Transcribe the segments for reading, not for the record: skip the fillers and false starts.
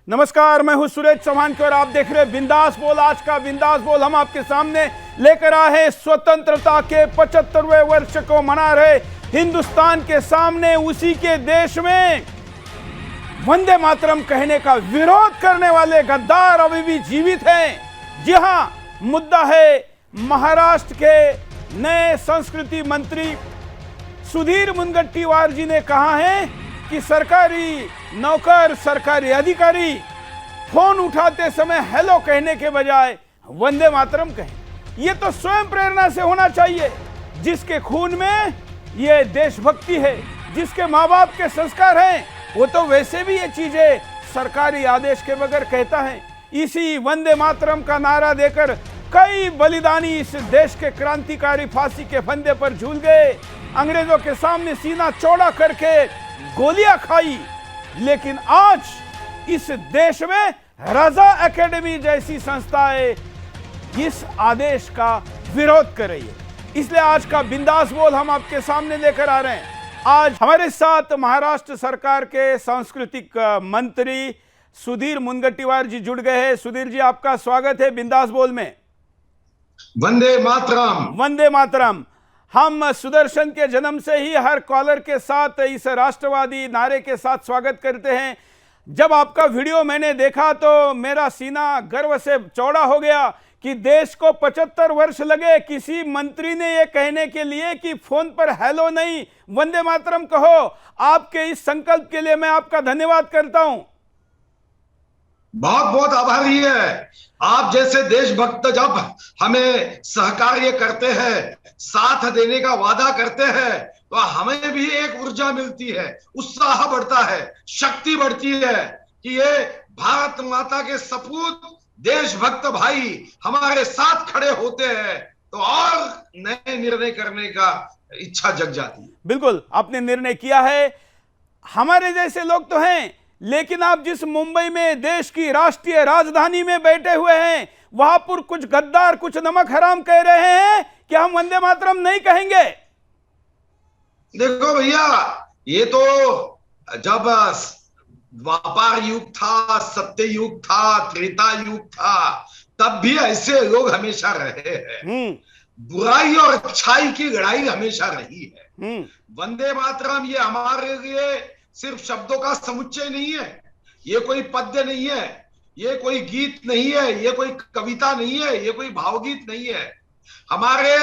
नमस्कार, मैं हूं सुरेश चौहान और आप देख रहे हैं बिंदास बोल। आज का बिंदास बोल हम आपके सामने लेकर आए हैं स्वतंत्रता के 75वें वर्ष को मना रहे हिंदुस्तान के सामने। उसी के देश में वंदे मातरम कहने का विरोध करने वाले गद्दार अभी भी जीवित हैं। जी हां, मुद्दा है महाराष्ट्र के नए संस्कृति मंत्री सुधीर मुनगंटीवार जी ने कहा है कि सरकारी नौकर, सरकारी अधिकारी फोन उठाते समय हेलो कहने के बजाय वंदे मातरम कहें। यह तो स्वयं प्रेरणा से होना चाहिए। जिसके खून में ये देशभक्ति है, जिसके माँ बाप के संस्कार हैं, वो तो वैसे भी ये चीजें सरकारी आदेश के बगैर कहता है। इसी वंदे मातरम का नारा देकर कई बलिदानी इस देश के क्रांतिकारी फांसी के फंदे पर झूल गए, अंग्रेजों के सामने सीना चौड़ा करके गोलियां खाई। लेकिन आज इस देश में रजा एकेडमी जैसी संस्थाएं इस आदेश का विरोध कर रही है। इसलिए आज का बिंदास बोल हम आपके सामने लेकर आ रहे हैं। आज हमारे साथ महाराष्ट्र सरकार के सांस्कृतिक मंत्री सुधीर मुनगंटीवार जी जुड़ गए हैं। सुधीर जी, आपका स्वागत है बिंदास बोल में। वंदे मातरम। वंदे मातरम। हम सुदर्शन के जन्म से ही हर कॉलर के साथ इस राष्ट्रवादी नारे के साथ स्वागत करते हैं। जब आपका वीडियो मैंने देखा तो मेरा सीना गर्व से चौड़ा हो गया कि देश को 75 वर्ष लगे किसी मंत्री ने यह कहने के लिए कि फोन पर हेलो नहीं वंदे मातरम कहो। आपके इस संकल्प के लिए मैं आपका धन्यवाद करता हूं। बहुत बहुत आभारी है। आप जैसे देशभक्त जब हमें सहकार्य करते हैं, साथ देने का वादा करते हैं, तो हमें भी एक ऊर्जा मिलती है, उत्साह बढ़ता है, शक्ति बढ़ती है कि ये भारत माता के सपूत देशभक्त भाई हमारे साथ खड़े होते हैं तो और नए निर्णय करने का इच्छा जग जाती है। बिल्कुल, आपने निर्णय किया है। हमारे जैसे लोग तो हैं, लेकिन आप जिस मुंबई में देश की राष्ट्रीय राजधानी में बैठे हुए हैं, वहां पर कुछ गद्दार, कुछ नमक हराम कह रहे हैं कि हम वंदे मातरम नहीं कहेंगे। देखो भैया, ये तो जब व्यापार युग था, सत्य युग था, त्रेता युग था, तब भी ऐसे लोग हमेशा रहे हैं। बुराई और अच्छाई की लड़ाई हमेशा रही है। वंदे मातरम ये हमारे लिए सिर्फ शब्दों का समुच्चय नहीं है, ये कोई पद्य नहीं है, ये कोई गीत नहीं है, ये कोई कविता नहीं है, ये कोई भावगीत नहीं है। हमारे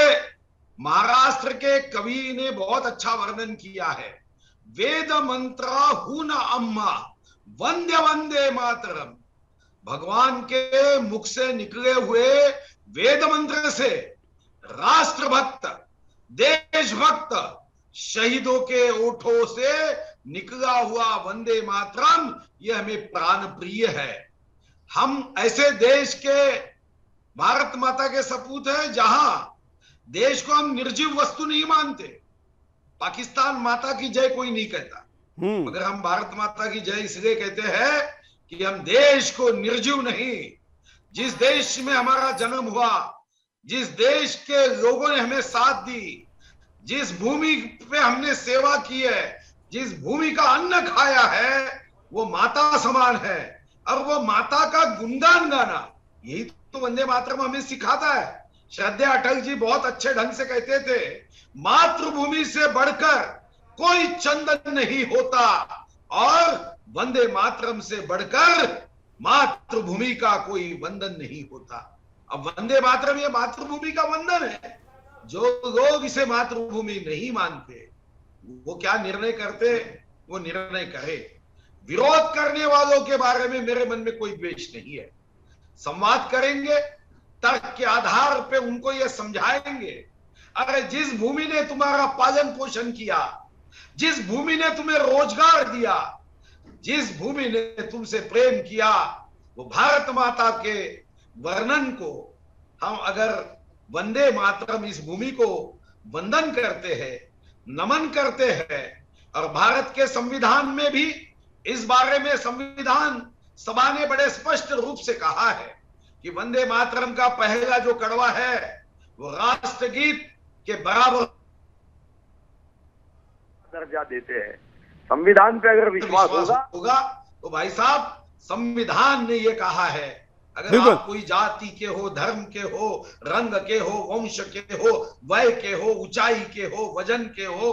महाराष्ट्र के कवि ने बहुत अच्छा वर्णन किया है। वेद मंत्रा हून अम्मा वंदे वंदे मातरम। भगवान के मुख से निकले हुए वेद मंत्र से राष्ट्रभक्त, देशभक्त, शहीदों के ओठों से निकला हुआ वंदे मातरम ये हमें प्राण प्रिय है। हम ऐसे देश के भारत माता के सपूत हैं जहां देश को हम निर्जीव वस्तु नहीं मानते। पाकिस्तान माता की जय कोई नहीं कहता, मगर हम भारत माता की जय इसलिए कहते हैं कि हम देश को निर्जीव नहीं, जिस देश में हमारा जन्म हुआ, जिस देश के लोगों ने हमें साथ दी, जिस भूमि पे हमने सेवा की है, जिस भूमि का अन्न खाया है, वो माता समान है। और वो माता का गुणगान गाना, यही तो वंदे मातरम हमें सिखाता है। श्रद्धेय अटल जी बहुत अच्छे ढंग से कहते थे, मातृभूमि से बढ़कर कोई चंदन नहीं होता और वंदे मातरम से बढ़कर मातृभूमि का कोई वंदन नहीं होता। अब वंदे मातरम ये मातृभूमि का वंदन है। जो लोग इसे मातृभूमि नहीं मानते वो क्या निर्णय करते, वो निर्णय करे। विरोध करने वालों के बारे में मेरे मन में कोई द्वेष नहीं है। संवाद करेंगे, तर्क के आधार पे उनको ये समझाएंगे, अरे जिस भूमि ने तुम्हारा पालन पोषण किया, जिस भूमि ने तुम्हें रोजगार दिया, जिस भूमि ने तुमसे प्रेम किया, वो भारत माता के वर्णन को हम अगर वंदे मातरम इस भूमि को वंदन करते हैं, नमन करते हैं, और भारत के संविधान में भी इस बारे में संविधान सभा ने बड़े स्पष्ट रूप से कहा है कि वंदे मातरम का पहला जो कड़वा है वो राष्ट्रगीत के बराबर दर्जा देते हैं। संविधान पे अगर विश्वास होगा तो भाई साहब संविधान ने ये कहा है, अगर आप कोई जाति के हो, धर्म के हो, रंग के हो, वंश के हो, वय के हो, ऊंचाई के हो, वजन के हो,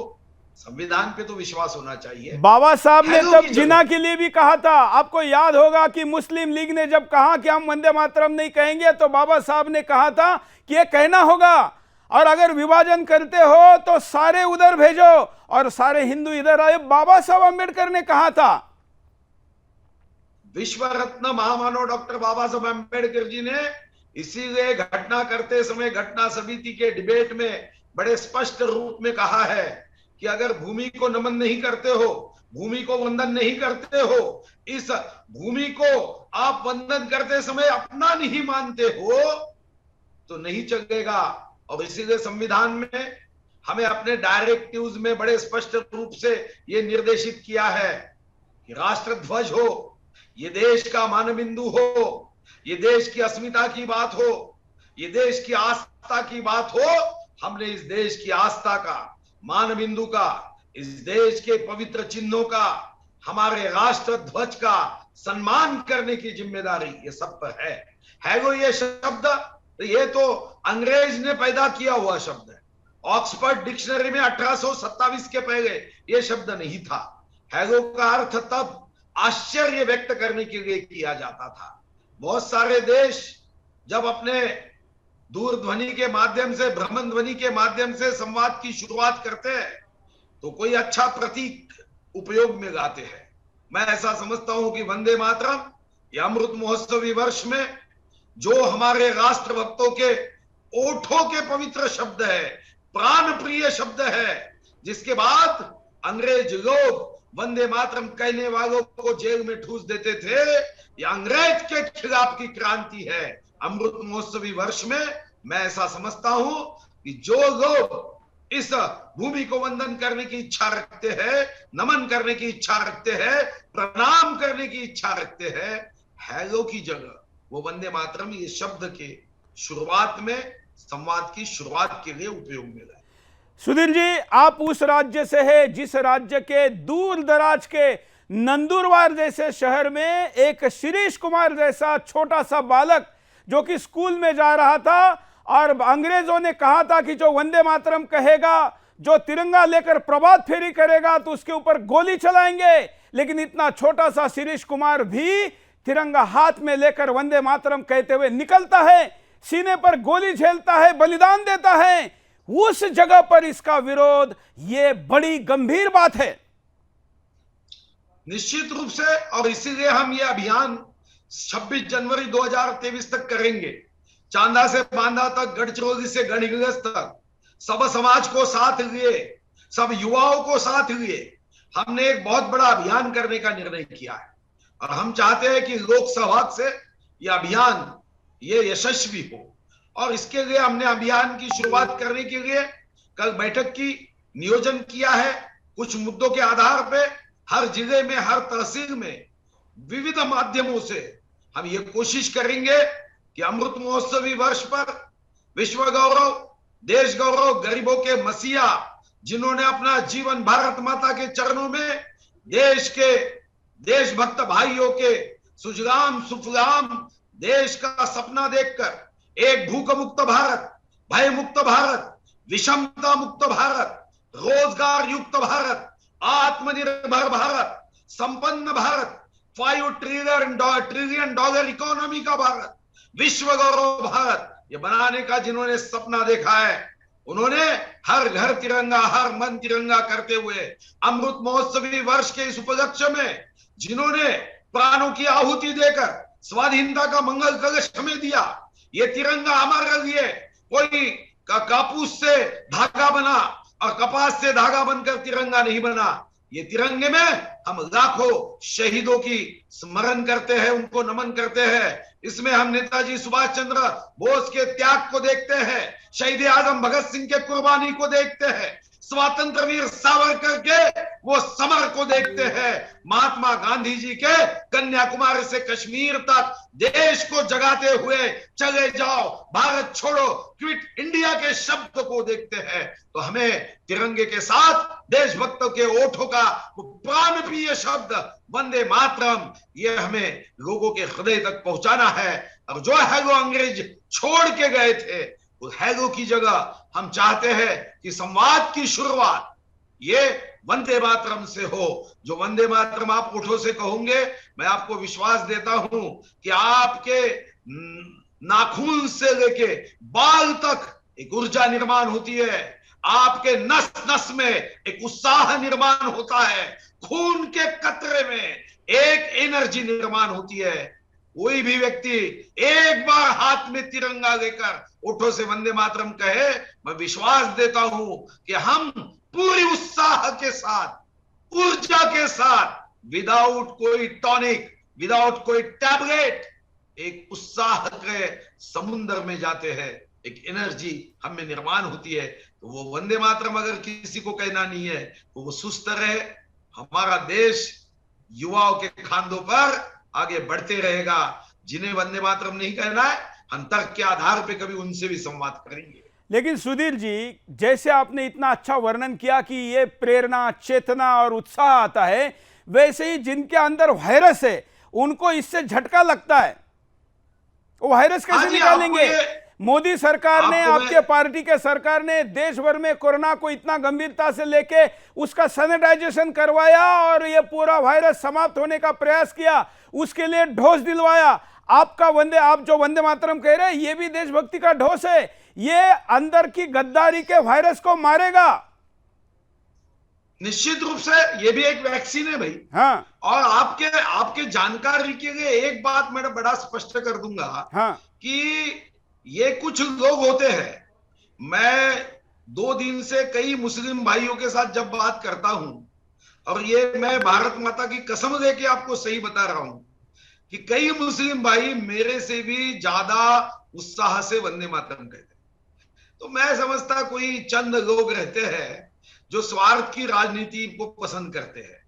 संविधान पे तो विश्वास होना चाहिए। बाबा साहब ने तब जिना के लिए भी कहा था। आपको याद होगा कि मुस्लिम लीग ने जब कहा कि हम वंदे मातरम नहीं कहेंगे, तो बाबा साहब ने कहा था कि ये कहना होगा, और अगर विभाजन करते हो तो सारे उधर भेजो और सारे हिंदू इधर आए। बाबा साहब अंबेडकर ने कहा था। विश्व रत्न महामानव डॉक्टर बाबा साहब अंबेडकर जी ने इसीलिए घटना करते समय घटना समिति के डिबेट में बड़े स्पष्ट रूप में कहा है कि अगर भूमि को नमन नहीं करते हो, भूमि को वंदन नहीं करते हो, इस भूमि को आप वंदन करते समय अपना नहीं मानते हो, तो नहीं चलेगा। और इसीलिए संविधान में हमें अपने डायरेक्टिव्स में बड़े स्पष्ट रूप से यह निर्देशित किया है कि राष्ट्र ध्वज हो, ये देश का मानबिंदु हो, ये देश की अस्मिता की बात हो, ये देश की आस्था की बात हो। हमने इस देश की आस्था का, मानबिंदु का, इस देश के पवित्र चिन्हों का, हमारे राष्ट्र ध्वज का सम्मान करने की जिम्मेदारी ये सब पर है वो। ये शब्द ये तो अंग्रेज ने पैदा किया हुआ शब्द है। ऑक्सफोर्ड डिक्शनरी में 1827 के पहले ये शब्द नहीं था। हैगो का अर्थ तब आश्चर्य व्यक्त करने के लिए किया जाता था। बहुत सारे देश जब अपने दूरध्वनि के माध्यम से, भ्रमण ध्वनि के माध्यम से संवाद की शुरुआत करते हैं तो कोई अच्छा प्रतीक उपयोग में लाते हैं। मैं ऐसा समझता हूं कि वंदे मातरम या अमृत महोत्सवी वर्ष में जो हमारे राष्ट्र भक्तों के ओठों के पवित्र शब्द है, प्राण प्रिय शब्द है, जिसके बाद अंग्रेज लोग वंदे मातरम कहने वालों को जेल में ठूस देते थे, यह अंग्रेज के खिलाफ की क्रांति है। अमृत महोत्सवी वर्ष में मैं ऐसा समझता हूं कि जो लोग इस भूमि को वंदन करने की इच्छा रखते हैं, नमन करने की इच्छा रखते हैं, प्रणाम करने की इच्छा रखते हैं, हैलो की जगह वो वंदे मातरम ये शब्द के शुरुआत में, संवाद की शुरुआत के लिए उपयोग में लाए। सुधीर जी, आप उस राज्य से है जिस राज्य के दूर दराज के नंदुरबार जैसे शहर में एक शिरीष कुमार जैसा छोटा सा बालक जो कि स्कूल में जा रहा था और अंग्रेजों ने कहा था कि जो वंदे मातरम कहेगा, जो तिरंगा लेकर प्रभात फेरी करेगा तो उसके ऊपर गोली चलाएंगे। लेकिन इतना छोटा सा शिरीष कुमार भी तिरंगा हाथ में लेकर वंदे मातरम कहते हुए निकलता है, सीने पर गोली झेलता है, बलिदान देता है। उस जगह पर इसका विरोध, ये बड़ी गंभीर बात है। निश्चित रूप से, और इसीलिए हम ये अभियान 26 जनवरी 2023 तक करेंगे। चांदा से बांदा तक, गढ़चिरौली से गढ़िलस तक, सब समाज को साथ लिए, सब युवाओं को साथ लिए हमने एक बहुत बड़ा अभियान करने का निर्णय किया है। और हम चाहते हैं कि लोकसभा से यह अभियान ये यशस्वी हो। और इसके लिए हमने अभियान की शुरुआत करने के लिए कल बैठक की नियोजन किया है। कुछ मुद्दों के आधार पे हर जिले में, हर तहसील में विविध माध्यमों से हम ये कोशिश करेंगे कि अमृत महोत्सवी वर्ष पर विश्व गौरव, देश गौरव, गरीबों के मसीहा जिन्होंने अपना जीवन भारत माता के चरणों में देश के देशभक्त भाइयों के सुजलाम सुफलाम देश का सपना देखकर एक भूख मुक्त भारत, भय मुक्त भारत, विषमता मुक्त भारत, रोजगार युक्त भारत, आत्मनिर्भर भारत, संपन्न भारत, $5 ट्रिलियन इकोनॉमी का भारत, विश्व गौरव भारत ये बनाने का जिन्होंने सपना देखा है, उन्होंने हर घर तिरंगा, हर मन तिरंगा करते हुए अमृत महोत्सवी वर्ष के इस उपलक्ष्य में जिन्होंने प्राणों की आहुति देकर स्वाधीनता का मंगल कलश हमें दिया, ये तिरंगा हमारे लिए कोई कापूस से धागा बना और कपास से धागा बनकर तिरंगा नहीं बना। ये तिरंगे में हम लाखों शहीदों की स्मरण करते हैं, उनको नमन करते हैं। इसमें हम नेताजी सुभाष चंद्र बोस के त्याग को देखते हैं, शहीद आजम भगत सिंह के कुर्बानी को देखते हैं, स्वतंत्र वीर सावरकर के वो समर को देखते हैं, महात्मा गांधी जी के कन्याकुमारी से कश्मीर तक देश को जगाते हुए चले जाओ भारत छोड़ो क्विट इंडिया के शब्द को देखते हैं। तो हमें तिरंगे के साथ देशभक्तों के ओठों का वो प्राण प्रिय शब्द वंदे मातरम, ये हमें लोगों के हृदय तक पहुंचाना है। और जो हैगो अंग्रेज छोड़ के गए थे, उस हैगो की जगह हम चाहते हैं कि संवाद की शुरुआत ये वंदे मातरम से हो। जो वंदे मातरम आप ओठों से कहोगे, मैं आपको विश्वास देता हूं कि आपके नाखून से लेके बाल तक एक ऊर्जा निर्माण होती है, आपके नस नस में एक उत्साह निर्माण होता है, खून के कतरे में एक एनर्जी निर्माण होती है। कोई भी व्यक्ति एक बार हाथ में तिरंगा लेकर ओठों से वंदे मातरम कहे, मैं विश्वास देता हूं कि हम पूरी उत्साह के साथ, ऊर्जा के साथ, विदाउट कोई टॉनिक, विदाउट कोई टैबलेट, एक उत्साह के समुद्र में जाते हैं, एक एनर्जी हम में निर्माण होती है। तो वो वंदे मातरम अगर किसी को कहना नहीं है तो वो सुस्त रहे। हमारा देश युवाओं के खांधों पर आगे बढ़ते रहेगा। जिन्हें वंदे मातरम नहीं कहना है, हम तर्क के आधार पे कभी उनसे भी संवाद करेंगे। लेकिन सुधीर जी, जैसे आपने इतना अच्छा वर्णन किया कि ये प्रेरणा, चेतना और उत्साह आता है, वैसे ही जिनके अंदर वायरस है उनको इससे झटका लगता है। वो वायरस कैसे निकालेंगे? मोदी सरकार ने, आपके पार्टी के सरकार ने देश भर में कोरोना को इतना गंभीरता से लेके उसका सैनिटाइजेशन करवाया और ये पूरा वायरस समाप्त होने का प्रयास किया, उसके लिए ढोस दिलवाया। आप जो वंदे मातरम कह रहे हैं, ये भी देशभक्ति का ढोस है। ये अंदर की गद्दारी के वायरस को मारेगा। निश्चित रूप से ये भी एक वैक्सीन है भाई। हाँ। और आपके जानकारी के लिए एक बात मैं बड़ा स्पष्ट कर दूंगा। हाँ। कि ये कुछ लोग होते हैं, मैं 2 दिन से कई मुस्लिम भाइयों के साथ जब बात करता हूं, और ये मैं भारत माता की कसम लेके आपको सही बता रहा हूं कि कई मुस्लिम भाई मेरे से भी ज्यादा उत्साह से वंदे मातरम कहते हैं। तो मैं समझता कोई चंद लोग रहते हैं जो स्वार्थ की राजनीति को पसंद करते हैं।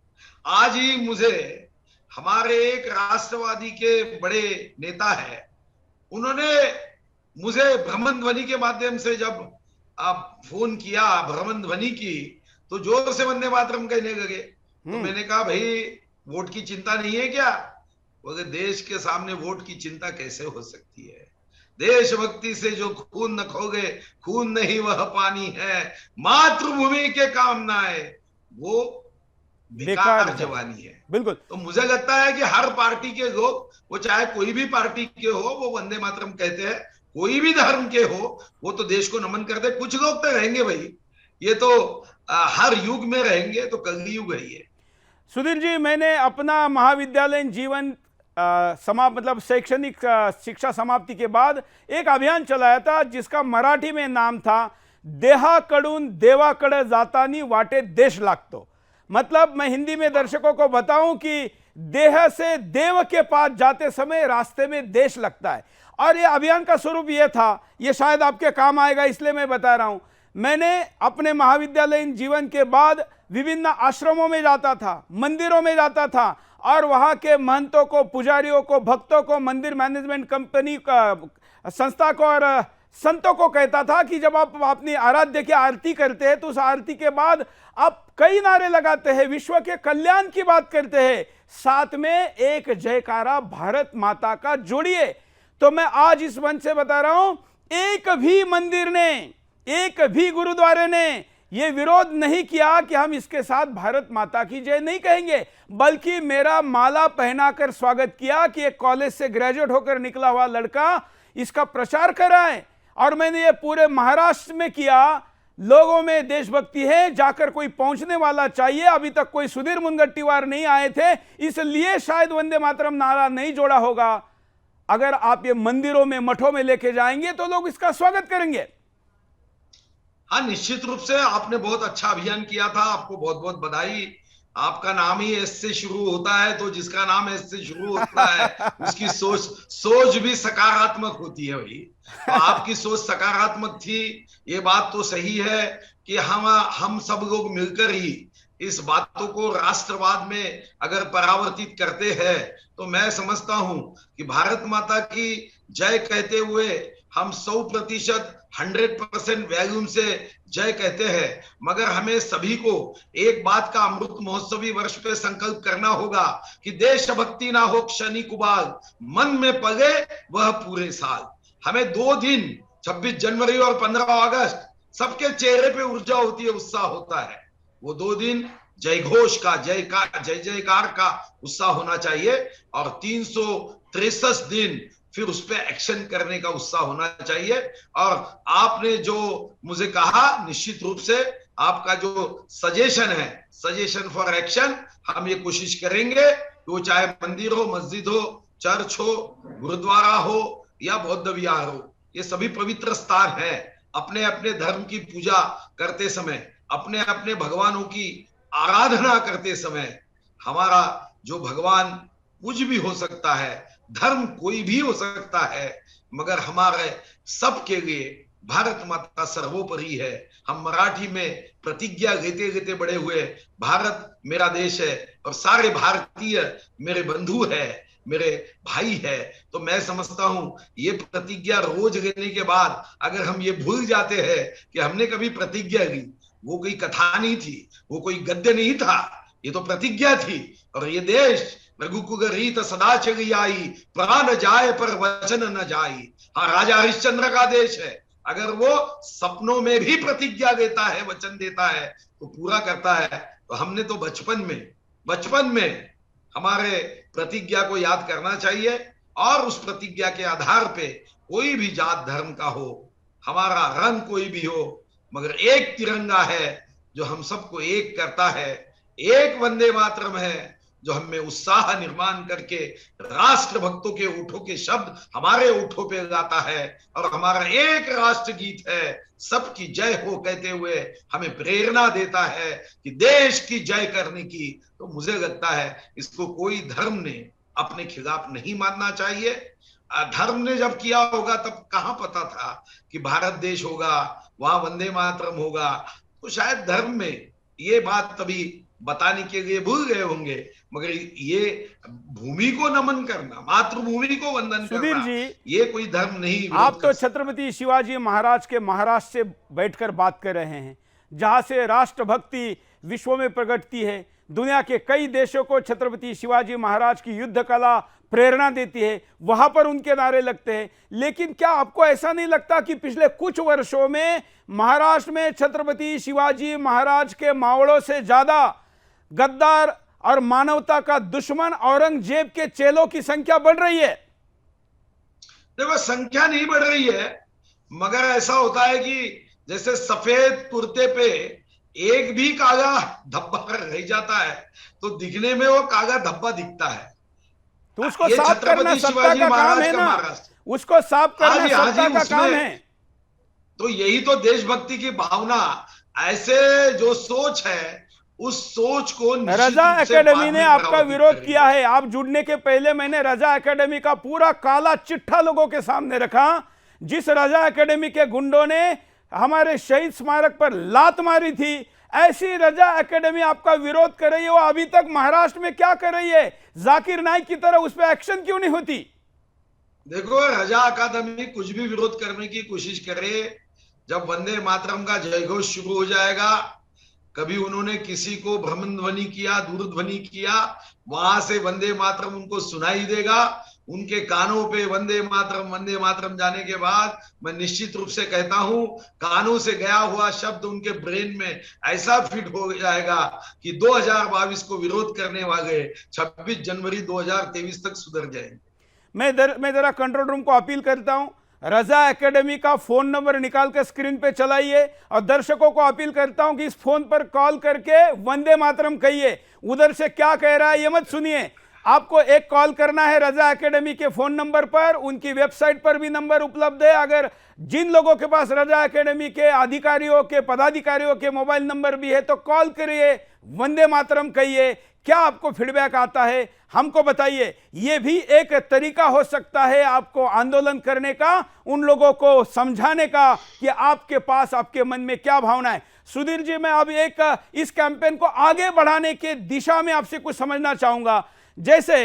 आज ही मुझे हमारे एक राष्ट्रवादी के बड़े नेता है, उन्होंने मुझे भ्रमण ध्वनि के माध्यम से जब आप फोन किया, भ्रमण ध्वनि की, तो जोर से वंदे मातरम कहने लगे। तो मैंने कहा भाई वोट की चिंता नहीं है क्या? बोले देश के सामने वोट की चिंता कैसे हो सकती है? देशभक्ति से जो खून न खोगे, खून नहीं वह पानी है, मातृभूमि के काम ना आए वो बेकार जवानी है। बिल्कुल। तो मुझे लगता है कि हर पार्टी के लोग, वो चाहे कोई भी पार्टी के हो, वो वंदे मातरम कहते हैं, कोई भी धर्म के हो, वो तो देश को नमन करते। कुछ लोग तो रहेंगे भाई, ये तो हर युग में रहेंगे, तो कलयुग है ये। सुधीर जी, मैंने अपना महाविद्यालयीन जीवन मतलब शैक्षणिक शिक्षा समाप्ति के बाद एक अभियान चलाया था जिसका मराठी में नाम था देहाकडून देवाकडे जातानी वाटे देश लागतो। मतलब मैं हिंदी में दर्शकों को बताऊं कि देह से देव के पास जाते समय रास्ते में देश लगता है। और ये अभियान का स्वरूप ये था, ये शायद आपके काम आएगा इसलिए मैं बता रहा हूं। मैंने अपने महाविद्यालयीन जीवन के बाद विभिन्न आश्रमों में जाता था, मंदिरों में जाता था, और वहां के महंतों को, पुजारियों को, भक्तों को, मंदिर मैनेजमेंट कंपनी का संस्था को और संतों को कहता था कि जब आप अपनी आराध्य की आरती करते हैं तो उस आरती के बाद आप कई नारे लगाते हैं, विश्व के कल्याण की बात करते हैं, साथ में एक जयकारा भारत माता का जोड़िए। तो मैं आज इस मंच से बता रहा हूं, एक भी मंदिर ने, एक भी गुरुद्वारे ने यह विरोध नहीं किया कि हम इसके साथ भारत माता की जय नहीं कहेंगे, बल्कि मेरा माला पहनाकर स्वागत किया कि एक कॉलेज से ग्रेजुएट होकर निकला हुआ लड़का इसका प्रचार कराए। और मैंने ये पूरे महाराष्ट्र में किया। लोगों में देशभक्ति है, जाकर कोई पहुंचने वाला चाहिए। अभी तक कोई सुधीर मुनगंटीवार नहीं आए थे, इसलिए शायद वंदे मातरम नारा नहीं जोड़ा होगा। अगर आप ये मंदिरों में, मठों में लेके जाएंगे तो लोग इसका स्वागत करेंगे। हाँ, निश्चित रूप से आपने बहुत अच्छा अभियान किया था, आपको बहुत बहुत बधाई। आपका नाम ही एस से शुरू होता है, तो जिसका नाम एस से शुरू होता है उसकी सोच भी सकारात्मक होती है भाई। तो आपकी सोच सकारात्मक थी, ये बात तो सही है कि हम सब लोग मिलकर ही इस बातों को राष्ट्रवाद में अगर परावर्तित करते हैं तो मैं समझता हूं कि भारत माता की जय कहते हुए हम 100% 100% वैल्यूम से जय कहते हैं, मगर हमें सभी को एक बात का अमृत महोत्सवी वर्ष पे संकल्प करना होगा कि देशभक्ति ना हो क्षणिक उबाल, मन में पले वह पूरे साल। हमें 2 दिन 26 जनवरी और 15 अगस्त सबके चेहरे पे ऊर्जा होती है, उत्साह होता है। वो 2 दिन जय घोष का, जय जयकार का उत्साह होना चाहिए, और 363 दिन फिर उस पर एक्शन करने का उत्साह होना चाहिए। और आपने जो मुझे कहा, निश्चित रूप से आपका जो सजेशन है, सजेशन फॉर एक्शन, हम ये कोशिश करेंगे कि वो चाहे मंदिर हो, मस्जिद हो, चर्च हो, गुरुद्वारा हो या बौद्ध विहार हो, ये सभी पवित्र स्थान है। अपने अपने धर्म की पूजा करते समय, अपने अपने भगवानों की आराधना करते समय, हमारा जो भगवान कुछ भी हो सकता है, धर्म कोई भी हो सकता है, मगर हमारे सबके लिए भारत माता सर्वोपरि है। हम मराठी में प्रतिज्ञा लेते लेते बड़े हुए, भारत मेरा देश है और सारे भारतीय मेरे बंधु है, मेरे भाई है। तो मैं समझता हूं ये प्रतिज्ञा रोज लेने के बाद अगर हम ये भूल जाते हैं कि हमने कभी प्रतिज्ञा ली, वो कोई कथा नहीं थी, वो कोई गद्य नहीं था, ये तो प्रतिज्ञा थी। और ये देश रघुकुल रीत सदा चली आई, प्राण जाए पर वचन न जाई। हाँ, राजा हरिश्चंद्र का देश है, अगर वो सपनों में भी प्रतिज्ञा देता है, वचन देता है तो पूरा करता है। तो हमने तो बचपन में हमारे प्रतिज्ञा को याद करना चाहिए, और उस प्रतिज्ञा के आधार पे कोई भी जात धर्म का हो, हमारा रंग कोई भी हो, मगर एक तिरंगा है जो हम सबको एक करता है, एक वंदे मातरम है जो हमें उत्साह निर्माण करके राष्ट्र भक्तों के ओठों के शब्द हमारे ओठों पे गाता है, और हमारा एक राष्ट्र गीत है सबकी जय हो कहते हुए हमें प्रेरणा देता है कि देश की जय करने की। तो मुझे लगता है इसको कोई धर्म ने अपने खिलाफ नहीं मानना चाहिए। धर्म ने जब किया होगा तब कहां पता था कि भारत देश होगा, वहां वंदे मातरम होगा। तो शायद धर्म में ये बात तभी बताने के लिए भूल गए होंगे, मगर ये भूमि को नमन करना, मातृभूमि को वंदन सुधीर करना, जी, ये कोई धर्म नहीं। आप तो छत्रपति शिवाजी महाराज के महाराष्ट्र से बैठकर बात कर रहे हैं, जहां से राष्ट्रभक्ति विश्व में प्रकटती है। दुनिया के कई देशों को छत्रपति शिवाजी महाराज की युद्ध कला प्रेरणा देती है, वहां पर उनके नारे लगते हैं। लेकिन क्या आपको ऐसा नहीं लगता कि पिछले कुछ वर्षों में महाराष्ट्र में छत्रपति शिवाजी महाराज के मावड़ों से ज्यादा गद्दार और मानवता का दुश्मन औरंगजेब के चेलों की संख्या बढ़ रही है? देखो, संख्या नहीं बढ़ रही है, मगर ऐसा होता है कि जैसे सफेद कुर्ते पे एक भी काला धब्बा रह जाता है तो दिखने में वो काला धब्बा दिखता है। तो उसको साफ करना सत्ता का काम है ना, उसको साफ करना सत्ता का काम है। तो यही तो देशभक्ति की भावना, ऐसे जो सोच है उस सोच को रजा एकेडमी ने आपका विरोध किया है। आप जुड़ने के पहले मैंने रजा एकेडमी का पूरा काला चिट्ठा लोगों के सामने रखा। जिस रजा एकेडमी के गुंडों ने हमारे शहीद स्मारक पर लात मारी थी, ऐसी रजा एकेडमी आपका विरोध कर रही है। वो अभी तक महाराष्ट्र में क्या कर रही है? जाकिर नाइक की तरह उस पर एक्शन क्यों नहीं होती? देखो, रजा अकादमी कुछ भी विरोध करने की कोशिश करे, जब वंदे मातरम का जयघोष शुरू हो जाएगा, कभी उन्होंने किसी को भ्रमण ध्वनि किया, दूरध्वनि किया, वहां से वंदे मातरम उनको सुनाई देगा, उनके कानों पे वंदे मातरम जाने के बाद मैं निश्चित रूप से कहता हूं कानों से गया हुआ शब्द उनके ब्रेन में ऐसा फिट हो जाएगा कि 2022 को विरोध करने वाले 26 जनवरी 2023 तक सुधर जाएंगे। मैं जरा कंट्रोल रूम को अपील करता हूं, रजा एकेडमी का फोन नंबर निकाल कर स्क्रीन पे चलाइए, और दर्शकों को अपील करता हूं कि इस फोन पर कॉल करके वंदे मातरम कहिए। उधर से क्या कह रहा है ये मत सुनिए, आपको एक कॉल करना है रजा एकेडमी के फोन नंबर पर, उनकी वेबसाइट पर भी नंबर उपलब्ध है। अगर जिन लोगों के पास रजा एकेडमी के अधिकारियों के पदाधिकारियों के मोबाइल नंबर भी है तो कॉल करिए, वंदे मातरम कहिए, क्या आपको फीडबैक आता है हमको बताइए। यह भी एक तरीका हो सकता है आपको आंदोलन करने का, उन लोगों को समझाने का कि आपके पास आपके मन में क्या भावना है। सुधीर जी, मैं अब एक इस कैंपेन को आगे बढ़ाने के दिशा में आपसे कुछ समझना चाहूंगा। जैसे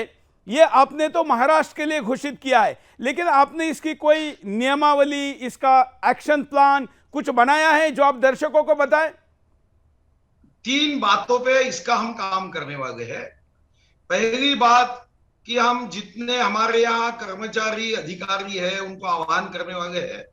ये आपने तो महाराष्ट्र के लिए घोषित किया है, लेकिन आपने इसकी कोई नियमावली, इसका एक्शन प्लान कुछ बनाया है जो आप दर्शकों को बताएं? 3 बातों पे इसका हम काम करने वाले हैं। पहली बात कि हम जितने हमारे यहाँ कर्मचारी अधिकारी है उनको आह्वान करने वाले हैं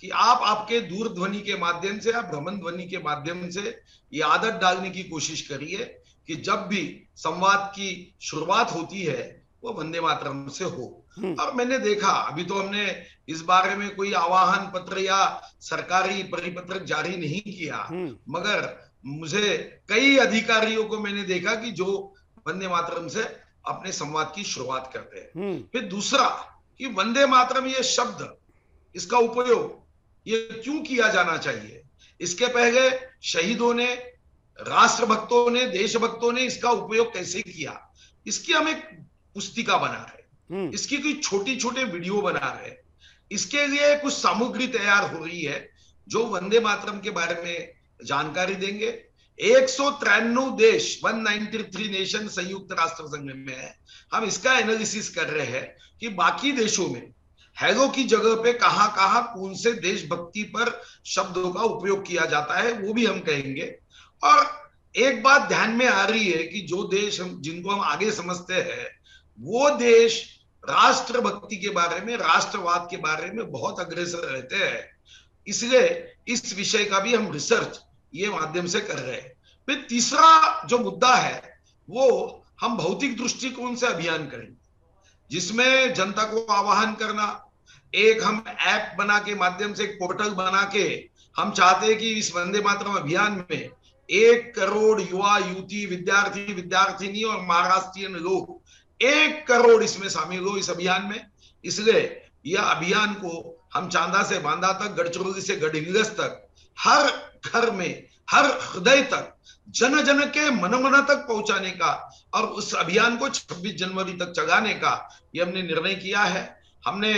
कि आप आपके दूरध्वनि के माध्यम से या भ्रमण ध्वनि के माध्यम से ये आदत डालने की कोशिश करिए कि जब भी संवाद की शुरुआत होती है वो वंदे मातरम से हो। और मैंने देखा, अभी तो हमने इस बारे में कोई आह्वान पत्र या सरकारी परिपत्र जारी नहीं किया, मगर मुझे कई अधिकारियों को मैंने देखा कि जो वंदे मातरम से अपने संवाद की शुरुआत करते हैं। फिर दूसरा कि वंदे मातरम ये शब्द, इसका उपयोग ये क्यों किया जाना चाहिए। इसके पहले शहीदों ने, राष्ट्रभक्तों ने, देशभक्तों ने इसका उपयोग कैसे किया, इसकी हम एक पुस्तिका बना रहे, इसकी कोई छोटी छोटे वीडियो बना रहे, इसके लिए कुछ सामग्री तैयार हो रही है जो वंदे मातरम के बारे में जानकारी देंगे। 193 देश, 193 नेशन संयुक्त राष्ट्र संघ में है। हम इसका एनालिसिस कर रहे हैं कि बाकी देशों में हैलो की जगह पे कहां कहां कौन से देशभक्ति पर शब्दों का उपयोग किया जाता है, वो भी हम कहेंगे। और एक बात ध्यान में आ रही है कि जो देश जिनको हम आगे समझते हैं वो देश राष्ट्रभक्ति के बारे में, राष्ट्रवाद के बारे में बहुत अग्रसर रहते हैं। इसलिए इस विषय का भी हम रिसर्च ये माध्यम से कर रहे हैं। फिर तीसरा जो मुद्दा है वो हम भौतिक दृष्टिकोण से अभियान करेंगे, जिसमें जनता को आह्वान करना, एक हम ऐप बना के माध्यम से, एक पोर्टल बना के हम चाहते हैं कि इस वंदे मातरम अभियान में 1 करोड़ युवा, युवती, विद्यार्थी, विद्यार्थिनी और महाराष्ट्रीयन लोग 1 करोड़ इसमें शामिल हो इस अभियान में। इसलिए यह अभियान को हम चांदा से बांदा तक, गढ़चिरौली से गढ़हिंग्लज तक, हर घर में, हर हृदय तक, जन जन के मन मन तक पहुंचाने का और उस अभियान को 26 जनवरी तक चलाने का ये हमने निर्णय किया है। हमने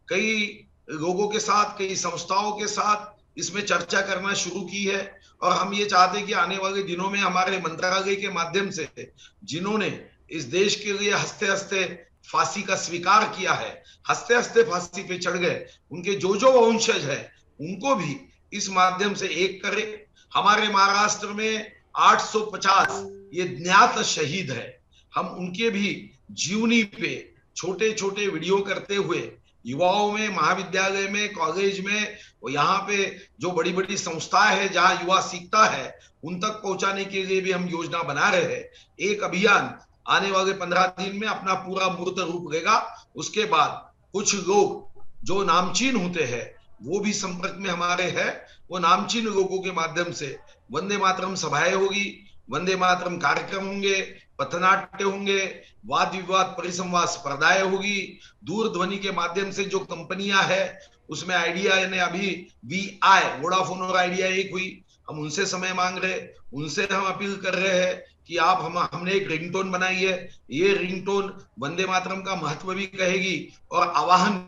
कई लोगों के साथ, कई संस्थाओं के साथ इसमें चर्चा करना शुरू की है और हम ये चाहते हैं कि आने वाले दिनों में हमारे मंत्रालय के माध्यम से जिन्होंने इस देश के लिए हंसते हंसते फांसी का स्वीकार किया है, हंसते हंसते फांसी पे चढ़ गए, उनके जो जो वंशज है उनको भी इस माध्यम से एक करे। हमारे महाराष्ट्र में 850 ये ज्ञात शहीद है, हम उनके भी जीवनी पे छोटे छोटे वीडियो करते हुए युवाओं में, महाविद्यालय में, कॉलेज में, और यहाँ पे जो बड़ी बड़ी संस्थाएं है जहाँ युवा सीखता है उन तक पहुंचाने के लिए भी हम योजना बना रहे हैं। एक अभियान आने वाले 15 दिन में अपना पूरा मूर्त रूप लेगा। उसके बाद कुछ लोग जो नामचीन होते हैं वो भी संपर्क में हमारे हैं। वो नामचीन लोगों के माध्यम से वंदे मातरम सभाएं होगी, वंदे मातरम कार्यक्रम होंगे, पथनाट्य होंगे, वाद विवाद परिसंवाद स्पर्धाएं होगी। दूरध्वनि के माध्यम से जो कंपनियां हैं उसमें आइडिया ने अभी VI, वोडाफोन और आइडिया एक हुई, हम उनसे समय मांग रहे, उनसे हम अपील कर रहे हैं कि आप हमने एक रिंगटोन बनाई है, ये रिंगटोन वंदे मातरम का महत्व भी कहेगी और आवाहन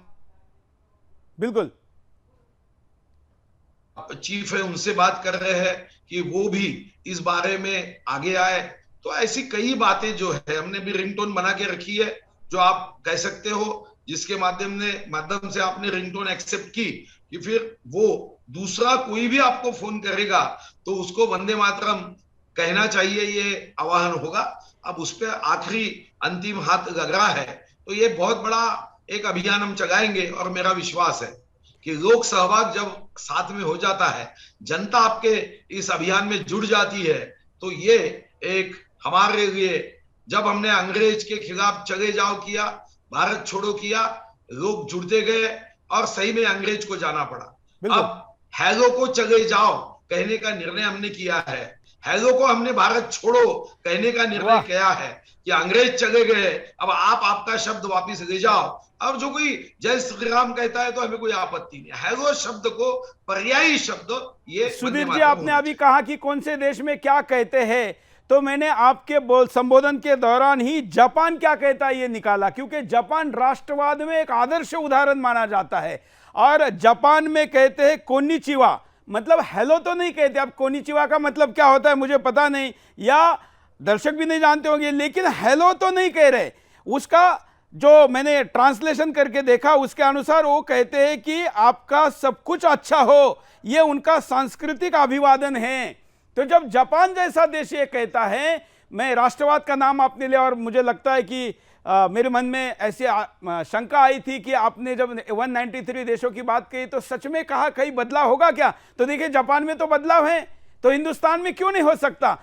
बिल्कुल चीफ है उनसे बात कर रहे हैं कि वो भी इस बारे में आगे आए। तो ऐसी कई बातें जो है हमने भी रिंगटोन बना के रखी है जो आप कह सकते हो, जिसके माध्यम से आपने रिंगटोन एक्सेप्ट की कि फिर वो दूसरा कोई भी आपको फोन करेगा तो उसको वंदे मातरम कहना चाहिए, ये आह्वान होगा। अब उस पर आखिरी अंतिम हाथ लग रहा है, तो ये बहुत बड़ा एक अभियान हम चलाएंगे और मेरा विश्वास है कि लोक सहभाग जब साथ में हो जाता है, जनता आपके इस अभियान में जुड़ जाती है, तो ये एक हमारे लिए, जब हमने अंग्रेज के खिलाफ चले जाओ किया, भारत छोड़ो किया, लोग जुड़ते गए और सही में अंग्रेज को जाना पड़ा। अब हैलो को चले जाओ कहने का निर्णय हमने किया है, हेलो को हमने भारत छोड़ो कहने का निर्णय किया है कि अंग्रेज चले गए, अब आप आपका शब्द वापिस ले जाओ। अब जो कोई जय श्री राम कहता है तो हमें कोई आपत्ति नहीं। हेलो शब्द को पर्यायी शब्द ये सुधीर जी, आपने अभी कहा कि कौन से देश में क्या कहते हैं, तो मैंने आपके संबोधन के दौरान ही जापान क्या कहता है ये निकाला, क्योंकि जापान राष्ट्रवाद में एक आदर्श उदाहरण माना जाता है। और जापान में कहते हैं कोनिचिवा, मतलब हेलो तो नहीं कहते। अब कोनिचिवा का मतलब क्या होता है मुझे पता नहीं, या दर्शक भी नहीं जानते होंगे, लेकिन हेलो तो नहीं कह रहे। उसका जो मैंने ट्रांसलेशन करके देखा उसके अनुसार वो कहते हैं कि आपका सब कुछ अच्छा हो, ये उनका सांस्कृतिक अभिवादन है। तो जब जापान जैसा देश ये कहता है, मैं राष्ट्रवाद का नाम आपने लिया और मुझे लगता है कि मेरे मन में ऐसी शंका आई थी कि आपने जब 193 देशों की बात कही तो सच में कहा कहीं बदलाव होगा क्या, तो देखिए जापान में तो बदलाव है, तो हिंदुस्तान में क्यों नहीं हो सकता।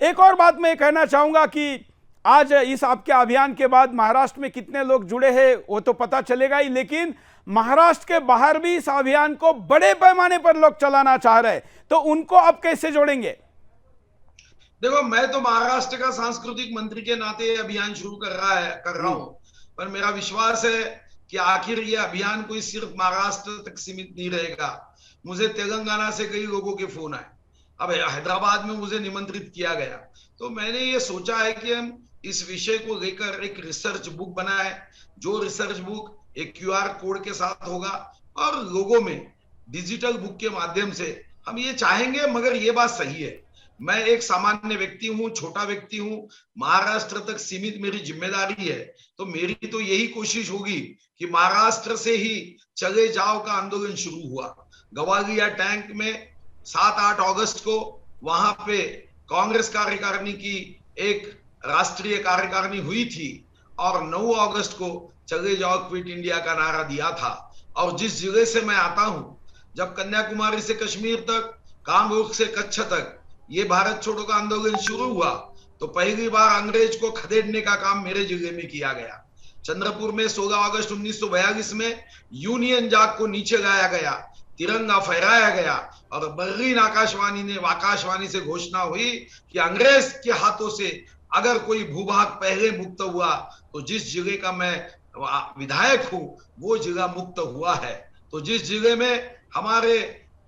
एक और बात मैं कहना चाहूंगा कि आज इस आपके अभियान के बाद महाराष्ट्र में कितने लोग जुड़े हैं वो तो पता चलेगा ही, लेकिन महाराष्ट्र के बाहर भी इस अभियान को बड़े पैमाने पर लोग चलाना चाह रहे हैं, तो उनको आप कैसे जोड़ेंगे? देखो, मैं तो महाराष्ट्र का सांस्कृतिक मंत्री के नाते ये अभियान शुरू कर रहा हूं, पर मेरा विश्वास है कि आखिर ये अभियान कोई सिर्फ महाराष्ट्र तक सीमित नहीं रहेगा। मुझे तेलंगाना से कई लोगों के फोन आए, अब हैदराबाद में मुझे निमंत्रित किया गया, तो मैंने ये सोचा है कि हम इस विषय को लेकर एक रिसर्च बुक बनाए, जो रिसर्च बुक एक QR कोड के साथ होगा और लोगों में डिजिटल बुक के माध्यम से हम ये चाहेंगे। मगर ये बात सही है, मैं एक सामान्य व्यक्ति हूं, छोटा व्यक्ति हूं, महाराष्ट्र तक सीमित मेरी जिम्मेदारी है, तो मेरी तो यही कोशिश होगी कि महाराष्ट्र से ही चले जाओ का आंदोलन शुरू हुआ। गवालिया टैंक में 7-8 अगस्त को वहां पे कांग्रेस कार्यकारिणी की एक राष्ट्रीय कार्यकारिणी हुई थी और 9 अगस्त को चले जाओ क्विट इंडिया का नारा दिया था। और जिस जिले से मैं आता हूं, जब कन्याकुमारी से कश्मीर तक, कामरूप से कच्छ तक ये भारत छोड़ो का आंदोलन शुरू हुआ, तो पहली बार अंग्रेज को खदेड़ने का काम मेरे जिले में किया गया। चंद्रपुर में 16 अगस्त 1942 में यूनियन जाग को नीचे लाया गया, तिरंगा फहराया गया और बर्लिन आकाशवाणी से घोषणा हुई कि अंग्रेज के हाथों से अगर कोई भूभाग पहले मुक्त हुआ तो जिस जिले का मैं विधायक हूं वो जिला मुक्त हुआ है। तो जिस जिले में हमारे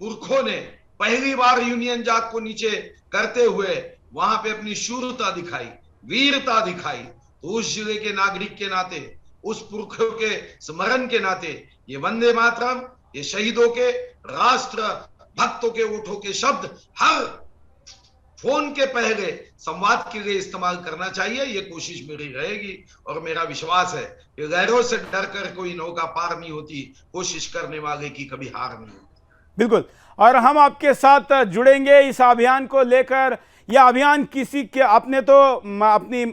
पुरखों ने पहली बार यूनियन जाग को नीचे करते हुए वहां पे अपनी शूरता दिखाई, वीरता दिखाई, तो उस जिले के नागरिक के नाते, उस पुरखों के स्मरण के नाते ये वंदे मातरम, ये शहीदों के, राष्ट्र भक्तों के ओठों के शब्द हर फोन के पहले संवाद के लिए इस्तेमाल करना चाहिए। ये कोशिश मेरी रहेगी और मेरा विश्वास है कि लहरों से डरकर कोई नौका पार नहीं होती, कोशिश करने वाले की कभी हार नहीं होती। बिल्कुल, और हम आपके साथ जुड़ेंगे इस अभियान को लेकर। यह अभियान किसी के, आपने तो अपनी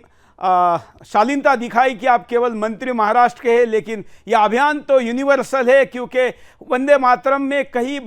शालीनता दिखाई कि आप केवल मंत्री महाराष्ट्र के हैं, लेकिन यह अभियान तो यूनिवर्सल है, क्योंकि वंदे मातरम में कहीं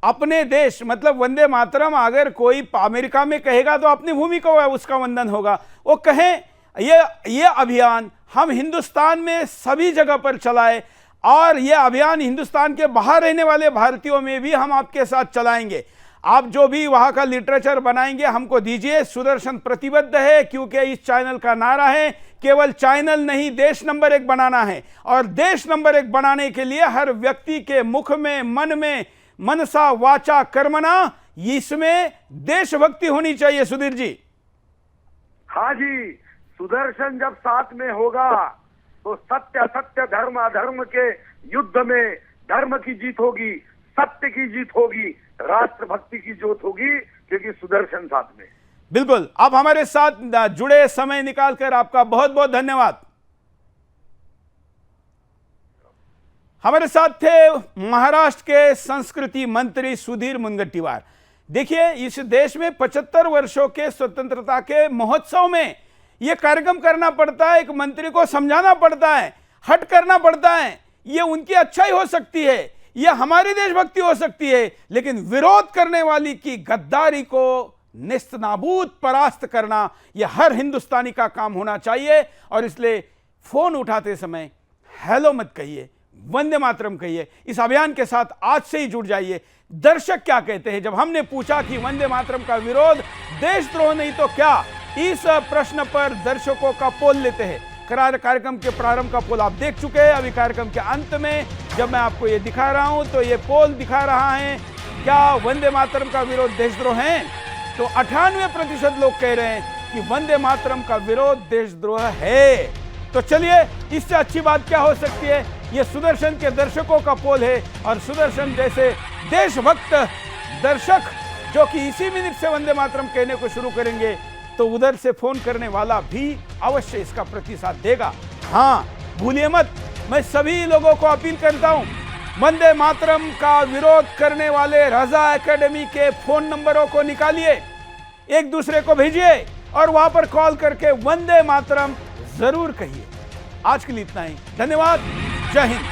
अपने देश, मतलब वंदे मातरम अगर कोई अमेरिका में कहेगा तो अपनी भूमि को उसका वंदन होगा, वो कहें ये अभियान हम हिंदुस्तान में सभी जगह पर चलाए, और ये अभियान हिंदुस्तान के बाहर रहने वाले भारतीयों में भी हम आपके साथ चलाएंगे। आप जो भी वहां का लिटरेचर बनाएंगे हमको दीजिए। सुदर्शन प्रतिबद्ध है, क्योंकि इस चैनल का नारा है केवल चैनल नहीं, देश नंबर 1 बनाना है, और देश नंबर 1 बनाने के लिए हर व्यक्ति के मुख में, मन में, मनसा वाचा कर्मणा, इसमें देशभक्ति होनी चाहिए। सुधीर जी। हाँ जी, सुदर्शन जब साथ में होगा तो सत्य असत्य, धर्म अधर्म के युद्ध में धर्म की जीत होगी, सत्य की जीत होगी, राष्ट्रभक्ति की जोत होगी, क्योंकि सुदर्शन साथ में। बिल्कुल, आप हमारे साथ जुड़े, समय निकालकर आपका बहुत बहुत धन्यवाद। हमारे साथ थे महाराष्ट्र के संस्कृति मंत्री सुधीर मुनगंटीवार। देखिए, इस देश में 75 वर्षों के स्वतंत्रता के महोत्सव में यह कार्यक्रम करना पड़ता है, एक मंत्री को समझाना पड़ता है, हट करना पड़ता है। यह उनकी अच्छाई हो सकती है, यह हमारी देशभक्ति हो सकती है, लेकिन विरोध करने वाली की गद्दारी को नेस्तनाबूद परास्त करना यह हर हिंदुस्तानी का काम होना चाहिए। और इसलिए फोन उठाते समय हेलो मत कहिए, वंदे मातरम कहिए। इस अभियान के साथ आज से ही जुड़ जाइए। दर्शक क्या कहते हैं? जब हमने पूछा कि वंदे मातरम का विरोध देशद्रोह नहीं तो क्या, इस प्रश्न पर दर्शकों का पोल लेते हैं। कार्यक्रम के प्रारंभ का पोल आप देख चुके हैं। अभी कार्यक्रम के अंत में जब मैं आपको ये दिखा रहा हूं तो ये पोल दिखा रहा है क्या वंदे मातरम का विरोध देशद्रोह है? तो 98% लोग कह रहे हैं कि वंदे मातरम का विरोध देशद्रोह है। तो चलिए, इससे अच्छी बात क्या हो सकती है? ये सुदर्शन के दर्शकों का पोल है और सुदर्शन जैसे देशभक्त दर्शक जो कि इसी मिनट से वंदे मातरम कहने को शुरू करेंगे तो उधर से फोन करने वाला भी अवश्य इसका प्रतिसाद देगा। हाँ, भूलिए मत, मैं सभी लोगों को अपील करता हूं, वंदे मातरम का विरोध करने वाले रजा एकेडमी के फोन नंबरों को निकालिए, एक दूसरे को भेजिए और वहां पर कॉल करके वंदे मातरम जरूर कहिए। आज के लिए इतना ही, धन्यवाद, जय हिंद।